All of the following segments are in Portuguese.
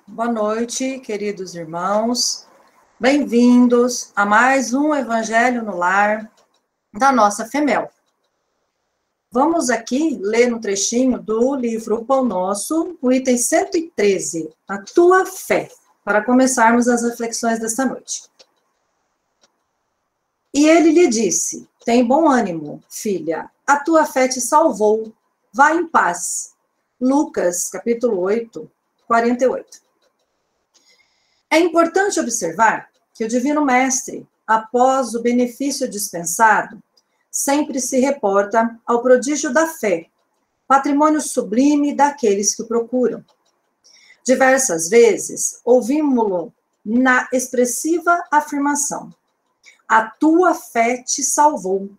Boa noite, queridos irmãos. Bem-vindos a mais um Evangelho no Lar da nossa FEMEL. Vamos aqui ler um trechinho do livro O Pão Nosso, o item 113, A Tua Fé, para começarmos as reflexões desta noite. E ele lhe disse: tem bom ânimo, filha, a tua fé te salvou, vá em paz. Lucas, capítulo 8, 48. É importante observar que o Divino Mestre, após o benefício dispensado, sempre se reporta ao prodígio da fé, patrimônio sublime daqueles que o procuram. Diversas vezes, ouvimos-lo na expressiva afirmação: a tua fé te salvou.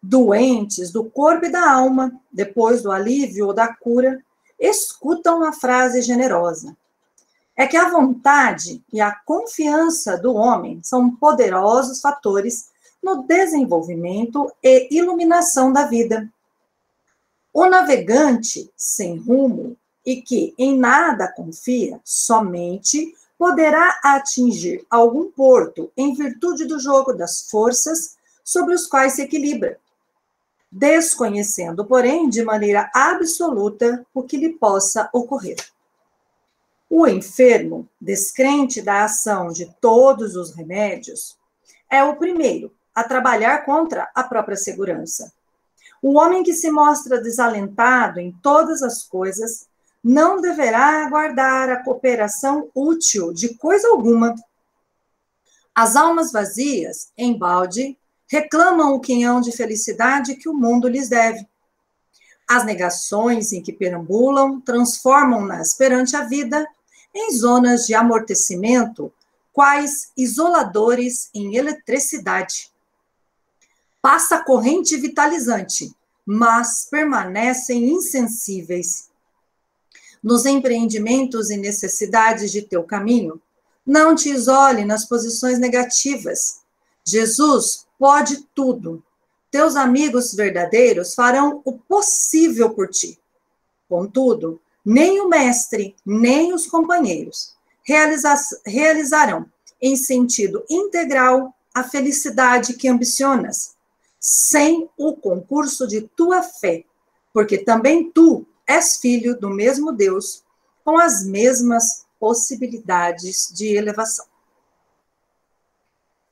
Doentes do corpo e da alma, depois do alívio ou da cura, escutam a frase generosa. É que a vontade e a confiança do homem são poderosos fatores no desenvolvimento e iluminação da vida. O navegante sem rumo e que em nada confia, somente poderá atingir algum porto em virtude do jogo das forças sobre os quais se equilibra, desconhecendo, porém, de maneira absoluta o que lhe possa ocorrer. O enfermo, descrente da ação de todos os remédios, é o primeiro a trabalhar contra a própria segurança. O homem que se mostra desalentado em todas as coisas não deverá aguardar a cooperação útil de coisa alguma. As almas vazias, embalde, reclamam o quinhão de felicidade que o mundo lhes deve. As negações em que perambulam transformam-nas perante a vida em zonas de amortecimento, quais isoladores em eletricidade. Passa a corrente vitalizante, mas permanecem insensíveis. Nos empreendimentos e necessidades de teu caminho, não te isole nas posições negativas. Jesus pode tudo. Teus amigos verdadeiros farão o possível por ti. Contudo, nem o mestre, nem os companheiros realizarão em sentido integral a felicidade que ambicionas, sem o concurso de tua fé, porque também tu és filho do mesmo Deus, com as mesmas possibilidades de elevação.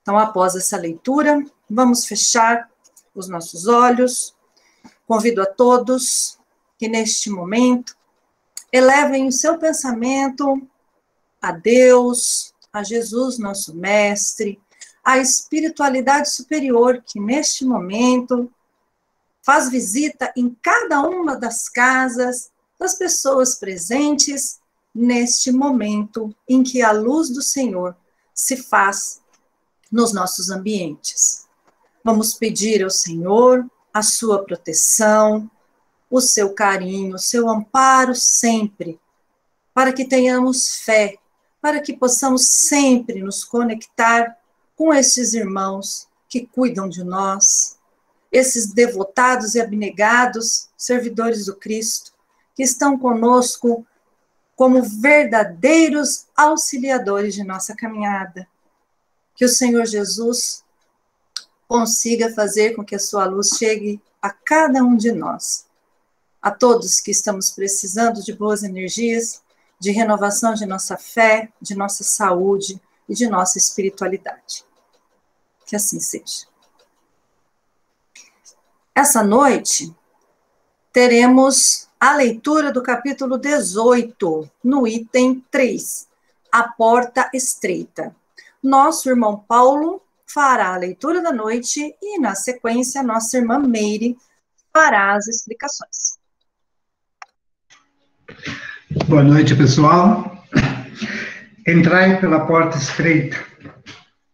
Então, após essa leitura, vamos fechar os nossos olhos. Convido a todos que, neste momento, elevem o seu pensamento a Deus, a Jesus, nosso Mestre, a espiritualidade superior que, neste momento, faz visita em cada uma das casas das pessoas presentes neste momento em que a luz do Senhor se faz nos nossos ambientes. Vamos pedir ao Senhor a sua proteção, o seu carinho, o seu amparo sempre, para que tenhamos fé, para que possamos sempre nos conectar com esses irmãos que cuidam de nós, esses devotados e abnegados servidores do Cristo, que estão conosco como verdadeiros auxiliadores de nossa caminhada. Que o Senhor Jesus consiga fazer com que a sua luz chegue a cada um de nós, a todos que estamos precisando de boas energias, de renovação de nossa fé, de nossa saúde e de nossa espiritualidade. Que assim seja. Essa noite, teremos a leitura do capítulo 18, no item 3, A Porta Estreita. Nosso irmão Paulo fará a leitura da noite e, na sequência, nossa irmã Meire fará as explicações. Boa noite, pessoal. Entrai pela porta estreita,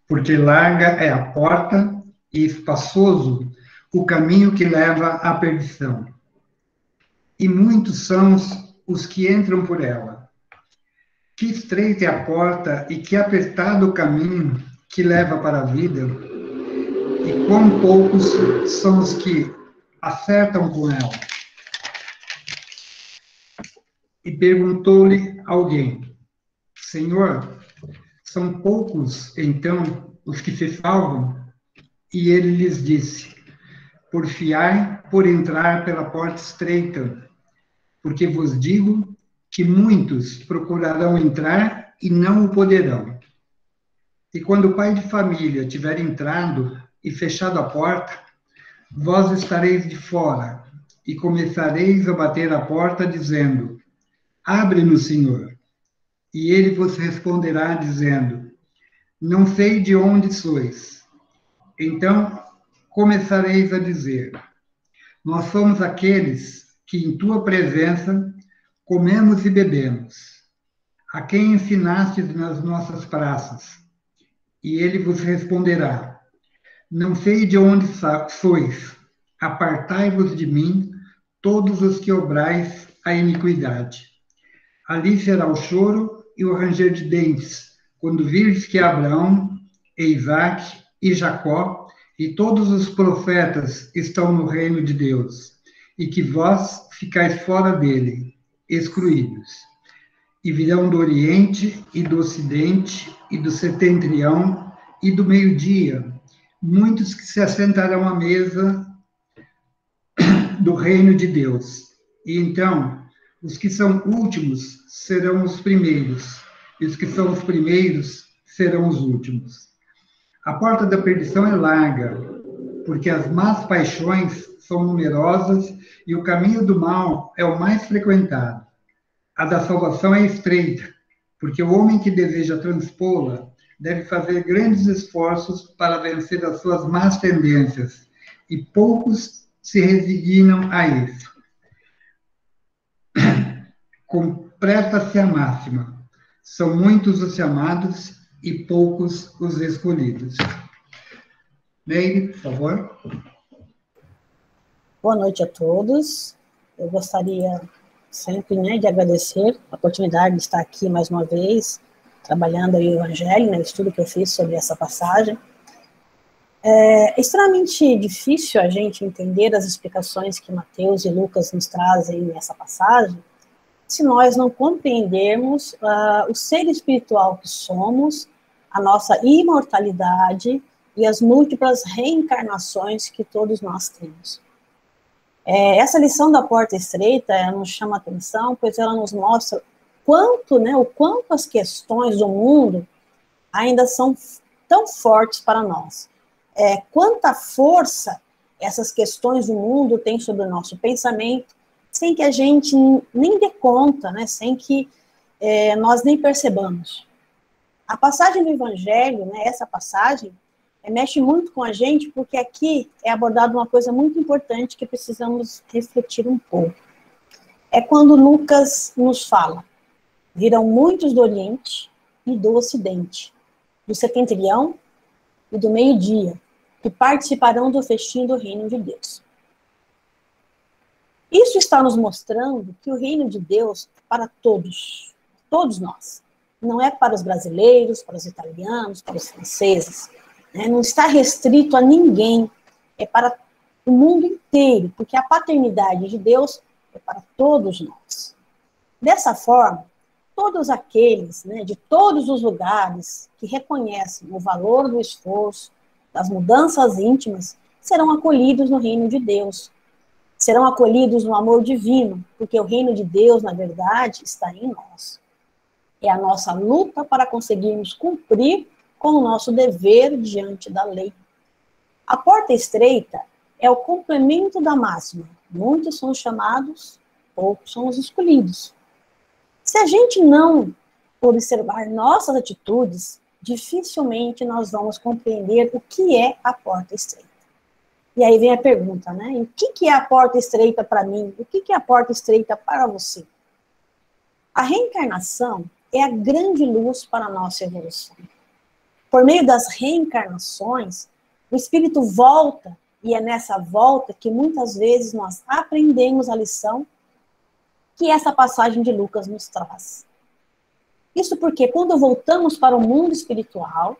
porque larga é a porta e espaçoso o caminho que leva à perdição. E muitos são os que entram por ela. Que estreita é a porta e que apertado o caminho que leva para a vida, e quão poucos são os que acertam com ela. E perguntou-lhe alguém: Senhor, são poucos, então, os que se salvam? E ele lhes disse, porfiai por entrar pela porta estreita, porque vos digo que muitos procurarão entrar e não o poderão. E quando o pai de família tiver entrado e fechado a porta, vós estareis de fora e começareis a bater à porta, dizendo, abre-nos, Senhor. E ele vos responderá, dizendo, não sei de onde sois. Então começareis a dizer, nós somos aqueles que em tua presença comemos e bebemos, a quem ensinastes nas nossas praças. E ele vos responderá, não sei de onde sois, apartai-vos de mim, todos os que obrais a iniquidade. Ali será o choro e o ranger de dentes, quando vires que Abraão, e Isaque e Jacó e todos os profetas estão no reino de Deus, e que vós ficais fora dele, excluídos. E virão do Oriente e do Ocidente e do Setentrião e do meio-dia, muitos que se assentarão à mesa do reino de Deus. E então, os que são últimos serão os primeiros, e os que são os primeiros serão os últimos. A porta da perdição é larga, porque as más paixões são numerosas e o caminho do mal é o mais frequentado. A da salvação é estreita, porque o homem que deseja transpô-la deve fazer grandes esforços para vencer as suas más tendências, e poucos se resignam a isso. Completa-se a máxima. São muitos os chamados e poucos os escolhidos. Neide, por favor. Boa noite a todos. Eu gostaria sempre, de agradecer a oportunidade de estar aqui mais uma vez, trabalhando aí o Evangelho, o estudo que eu fiz sobre essa passagem. É extremamente difícil a gente entender as explicações que Mateus e Lucas nos trazem nessa passagem, se nós não compreendermos o ser espiritual que somos, a nossa imortalidade e as múltiplas reencarnações que todos nós temos. Essa lição da porta estreita nos chama a atenção, pois ela nos mostra o quanto as questões do mundo ainda são tão fortes para nós. Quanta força essas questões do mundo têm sobre o nosso pensamento, sem que a gente nem dê conta, sem que nós nem percebamos. A passagem do Evangelho, essa passagem, mexe muito com a gente, porque aqui é abordada uma coisa muito importante que precisamos refletir um pouco. É quando Lucas nos fala, virão muitos do Oriente e do Ocidente, do Setentrião e do meio-dia, que participarão do festim do reino de Deus. Isso está nos mostrando que o reino de Deus é para todos nós. Não é para os brasileiros, para os italianos, para os franceses. Não está restrito a ninguém, é para o mundo inteiro, porque a paternidade de Deus é para todos nós. Dessa forma, todos aqueles, de todos os lugares que reconhecem o valor do esforço, das mudanças íntimas, serão acolhidos no reino de Deus. Serão acolhidos no amor divino, porque o reino de Deus, na verdade, está em nós. É a nossa luta para conseguirmos cumprir com o nosso dever diante da lei. A porta estreita é o complemento da máxima. Muitos são chamados, poucos são os escolhidos. Se a gente não observar nossas atitudes, dificilmente nós vamos compreender o que é a porta estreita. E aí vem a pergunta, o que é a porta estreita para mim? O que é a porta estreita para você? A reencarnação é a grande luz para a nossa evolução. Por meio das reencarnações, o espírito volta, e é nessa volta que muitas vezes nós aprendemos a lição que essa passagem de Lucas nos traz. Isso porque quando voltamos para o mundo espiritual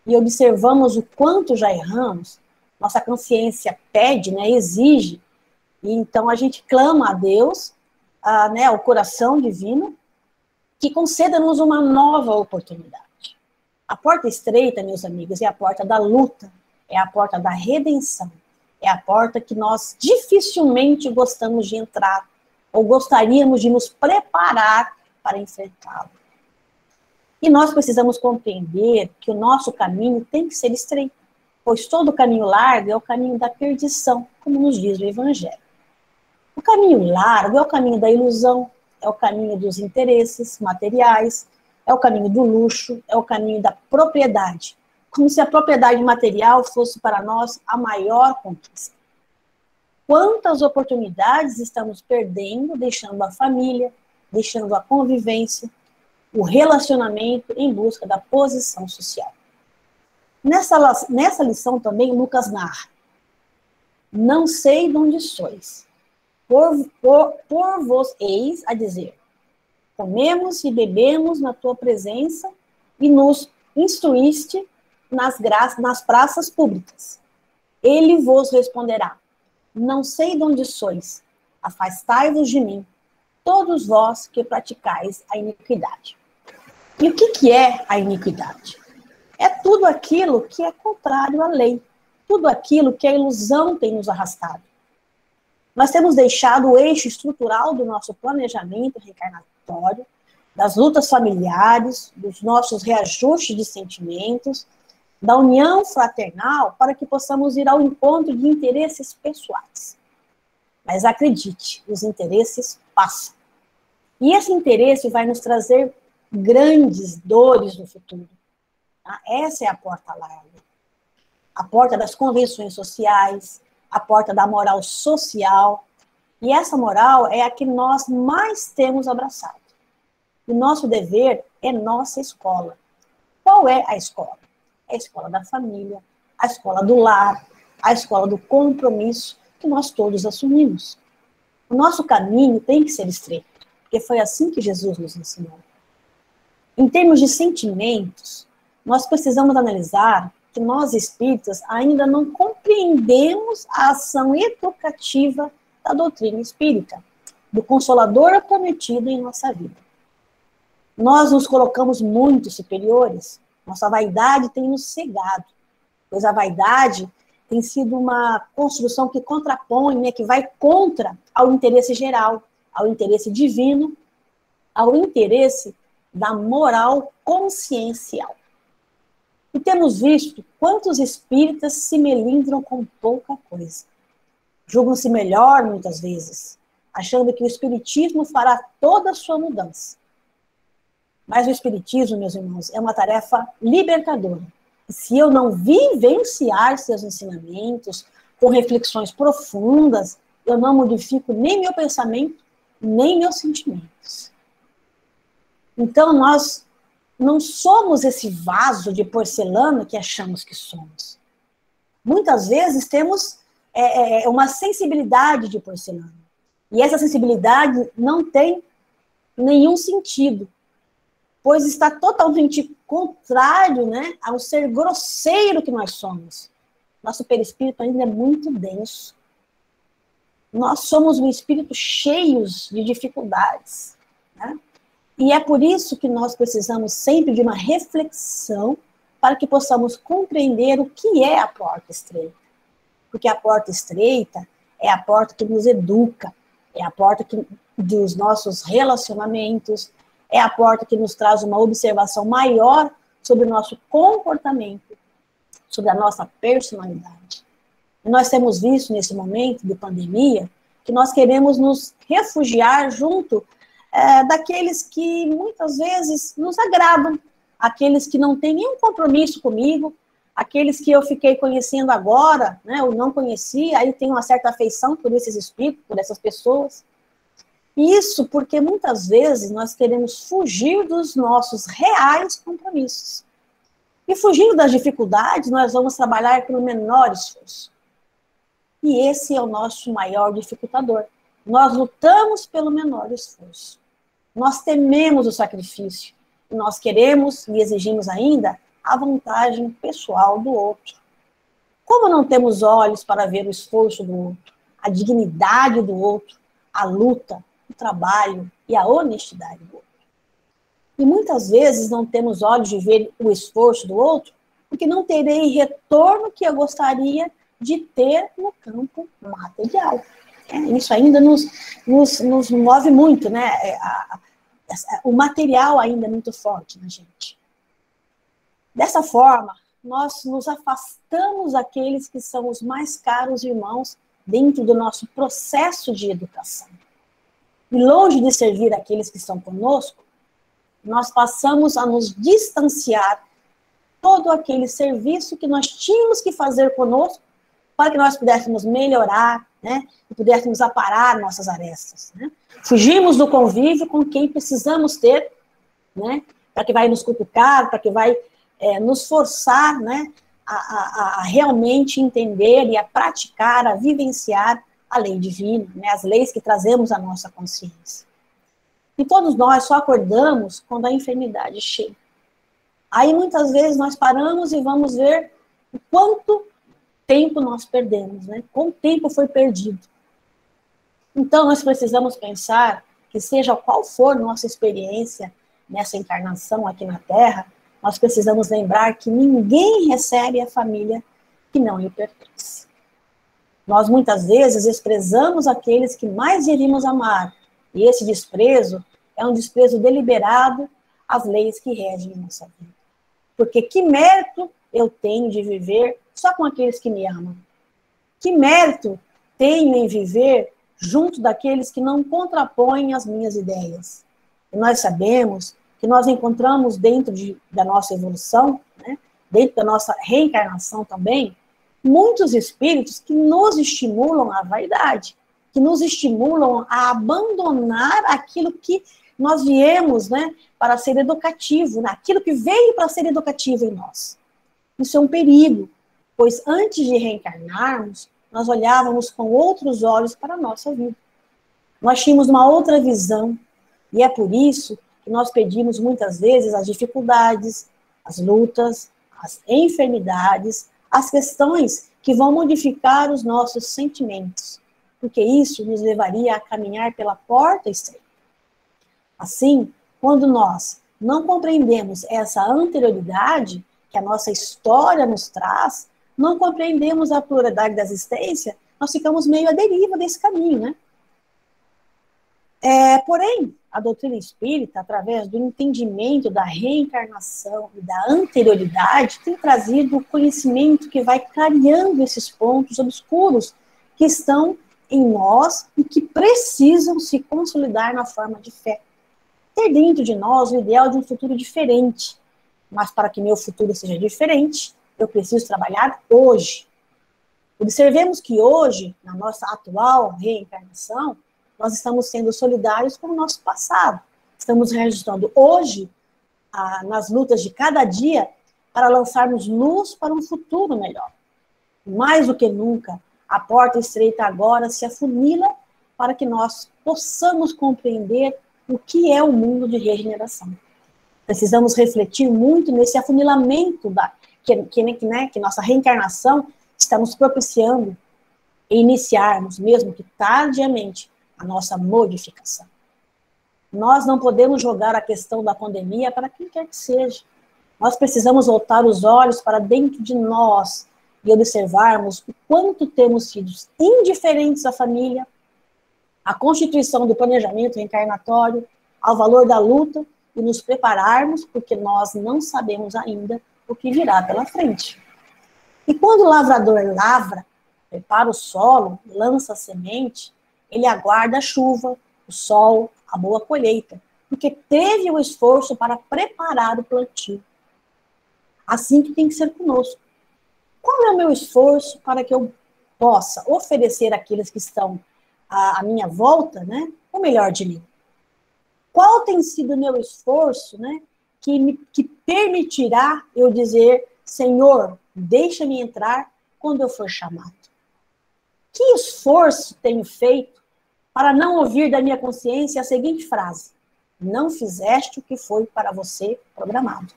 e observamos o quanto já erramos, nossa consciência pede, exige, e então a gente clama a Deus, ao coração divino, que conceda-nos uma nova oportunidade. A porta estreita, meus amigos, é a porta da luta, é a porta da redenção, é a porta que nós dificilmente gostamos de entrar ou gostaríamos de nos preparar para enfrentá-lo. E nós precisamos compreender que o nosso caminho tem que ser estreito, pois todo caminho largo é o caminho da perdição, como nos diz o Evangelho. O caminho largo é o caminho da ilusão, é o caminho dos interesses materiais, é o caminho do luxo, é o caminho da propriedade, como se a propriedade material fosse para nós a maior conquista. Quantas oportunidades estamos perdendo, deixando a família, deixando a convivência, o relacionamento em busca da posição social. Nessa lição também, Lucas narra: não sei de onde sois, por vos eis a dizer, comemos e bebemos na tua presença e nos instruíste nas praças públicas. Ele vos responderá: não sei de onde sois, afastai-vos de mim, todos vós que praticais a iniquidade. E o que é a iniquidade? É tudo aquilo que é contrário à lei, tudo aquilo que a ilusão tem nos arrastado. Nós temos deixado o eixo estrutural do nosso planejamento reencarnatório, das lutas familiares, dos nossos reajustes de sentimentos, da união fraternal, para que possamos ir ao encontro de interesses pessoais. Mas acredite, os interesses passam. E esse interesse vai nos trazer grandes dores no futuro. Tá? Essa é a porta larga. A porta das convenções sociais, a porta da moral social. E essa moral é a que nós mais temos abraçado. O nosso dever é nossa escola. Qual é a escola? É a escola da família, a escola do lar, a escola do compromisso que nós todos assumimos. O nosso caminho tem que ser estreito, porque foi assim que Jesus nos ensinou. Em termos de sentimentos, nós precisamos analisar que nós espíritas ainda não compreendemos a ação educativa da doutrina espírita, do Consolador prometido em nossa vida. Nós nos colocamos muito superiores, nossa vaidade tem nos cegado, pois a vaidade tem sido uma construção que contrapõe, né, que vai contra ao interesse geral, ao interesse divino, ao interesse da moral consciencial. E temos visto quantos espíritas se melindram com pouca coisa. Julgam-se melhor, muitas vezes, achando que o espiritismo fará toda a sua mudança. Mas o espiritismo, meus irmãos, é uma tarefa libertadora. E se eu não vivenciar seus ensinamentos com reflexões profundas, eu não modifico nem meu pensamento, nem meus sentimentos. Então, nós não somos esse vaso de porcelana que achamos que somos. Muitas vezes temos uma sensibilidade de porcelana. E essa sensibilidade não tem nenhum sentido, pois está totalmente contrário, né, ao ser grosseiro que nós somos. Nosso perispírito ainda é muito denso. Nós somos um espírito cheios de dificuldades, né? E é por isso que nós precisamos sempre de uma reflexão para que possamos compreender o que é a porta estreita. Porque a porta estreita é a porta que nos educa, é a porta dos nossos relacionamentos, é a porta que nos traz uma observação maior sobre o nosso comportamento, sobre a nossa personalidade. E nós temos visto nesse momento de pandemia que nós queremos nos refugiar junto daqueles que muitas vezes nos agradam, aqueles que não têm nenhum compromisso comigo, aqueles que eu fiquei conhecendo agora, né, eu não conhecia, aí tenho uma certa afeição por esses espíritos, por essas pessoas. Isso porque muitas vezes nós queremos fugir dos nossos reais compromissos. E fugindo das dificuldades, nós vamos trabalhar pelo menor esforço. E esse é o nosso maior dificultador. Nós lutamos pelo menor esforço. Nós tememos o sacrifício. E nós queremos e exigimos ainda a vantagem pessoal do outro. Como não temos olhos para ver o esforço do outro, a dignidade do outro, a luta, o trabalho e a honestidade do outro? E muitas vezes não temos olhos de ver o esforço do outro, porque não terei retorno que eu gostaria de ter no campo material. Isso ainda nos move muito, né? O material ainda é muito forte na gente. Dessa forma, nós nos afastamos daqueles que são os mais caros irmãos dentro do nosso processo de educação. E longe de servir aqueles que estão conosco, nós passamos a nos distanciar todo aquele serviço que nós tínhamos que fazer conosco para que nós pudéssemos melhorar, né, e pudéssemos aparar nossas arestas. Né? Fugimos do convívio com quem precisamos ter, né, para que vai nos cutucar, para que vai nos forçar, né, a realmente entender e a praticar, a vivenciar a lei divina, né, as leis que trazemos à nossa consciência. E todos nós só acordamos quando a enfermidade chega. Aí muitas vezes nós paramos e vamos ver o quanto tempo nós perdemos, né? Quanto tempo foi perdido. Então nós precisamos pensar que seja qual for nossa experiência nessa encarnação aqui na Terra, nós precisamos lembrar que ninguém recebe a família que não lhe pertence. Nós muitas vezes desprezamos aqueles que mais deveríamos amar, e esse desprezo é um desprezo deliberado às leis que regem nossa vida. Porque que mérito eu tenho de viver só com aqueles que me amam? Que mérito tenho em viver junto daqueles que não contrapõem as minhas ideias? E nós sabemos que nós encontramos dentro da nossa evolução, né, dentro da nossa reencarnação também, muitos espíritos que nos estimulam à vaidade, que nos estimulam a abandonar aquilo que nós viemos, né, para ser educativo, aquilo que veio para ser educativo em nós. Isso é um perigo, pois antes de reencarnarmos, nós olhávamos com outros olhos para a nossa vida. Nós tínhamos uma outra visão, e é por isso que nós pedimos muitas vezes as dificuldades, as lutas, as enfermidades, as questões que vão modificar os nossos sentimentos, porque isso nos levaria a caminhar pela porta estreita. Assim, quando nós não compreendemos essa anterioridade que a nossa história nos traz, não compreendemos a pluralidade da existência, nós ficamos meio à deriva desse caminho, né? Porém, a doutrina espírita, através do entendimento da reencarnação e da anterioridade, tem trazido o conhecimento que vai clareando esses pontos obscuros que estão em nós e que precisam se consolidar na forma de fé. Ter dentro de nós o ideal de um futuro diferente. Mas para que meu futuro seja diferente, eu preciso trabalhar hoje. Observemos que hoje, na nossa atual reencarnação, nós estamos sendo solidários com o nosso passado. Estamos registrando hoje, nas lutas de cada dia, para lançarmos luz para um futuro melhor. Mais do que nunca, a porta estreita agora se afunila para que nós possamos compreender o que é o mundo de regeneração. Precisamos refletir muito nesse afunilamento que nossa reencarnação está nos propiciando e iniciarmos, mesmo que tardiamente, a nossa modificação. Nós não podemos jogar a questão da pandemia para quem quer que seja. Nós precisamos voltar os olhos para dentro de nós e observarmos o quanto temos sido indiferentes à família, à constituição do planejamento reencarnatório, ao valor da luta e nos prepararmos, porque nós não sabemos ainda o que virá pela frente. E quando o lavrador lavra, prepara o solo, lança a semente, ele aguarda a chuva, o sol, a boa colheita, porque teve o esforço para preparar o plantio. Assim que tem que ser conosco. Qual é o meu esforço para que eu possa oferecer àqueles que estão à minha volta, né, o melhor de mim? Qual tem sido o meu esforço, né, que permitirá eu dizer, Senhor, deixa-me entrar quando eu for chamado? Que esforço tenho feito para não ouvir da minha consciência a seguinte frase: não fizeste o que foi para você programado?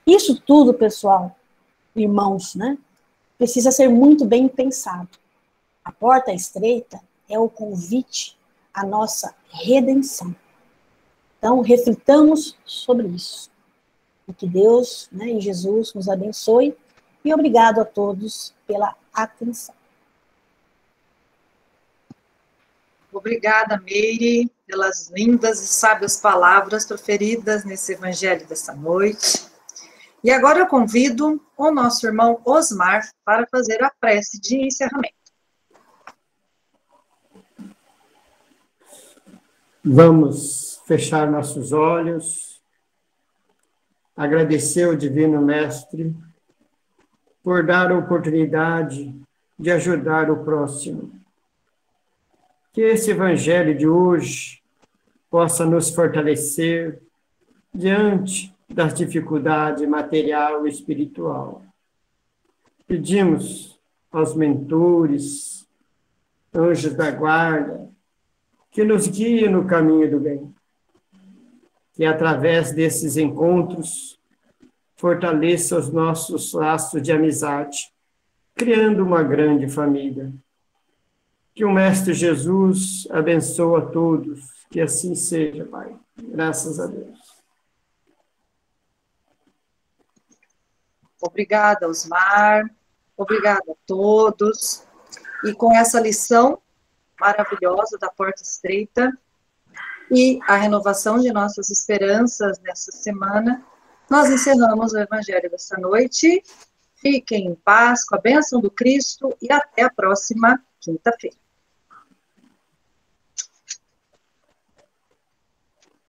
Isso tudo, pessoal, irmãos, né, precisa ser muito bem pensado. A porta estreita é o convite à nossa redenção. Então, reflitamos sobre isso. E que Deus, né, e Jesus nos abençoe. E obrigado a todos pela atenção. Obrigada, Meire, pelas lindas e sábias palavras proferidas nesse evangelho dessa noite. E agora eu convido o nosso irmão Osmar para fazer a prece de encerramento. Vamos fechar nossos olhos, agradecer ao Divino Mestre por dar a oportunidade de ajudar o próximo. Que esse evangelho de hoje possa nos fortalecer diante das dificuldades material e espiritual. Pedimos aos mentores, anjos da guarda, que nos guiem no caminho do bem. Que através desses encontros fortaleça os nossos laços de amizade, criando uma grande família. Que o Mestre Jesus abençoe a todos, que assim seja, Pai. Graças a Deus. Obrigada, Osmar. Obrigada a todos. E com essa lição maravilhosa da Porta Estreita e a renovação de nossas esperanças nessa semana, nós encerramos o Evangelho dessa noite. Fiquem em paz, com a bênção do Cristo e até a próxima quinta-feira.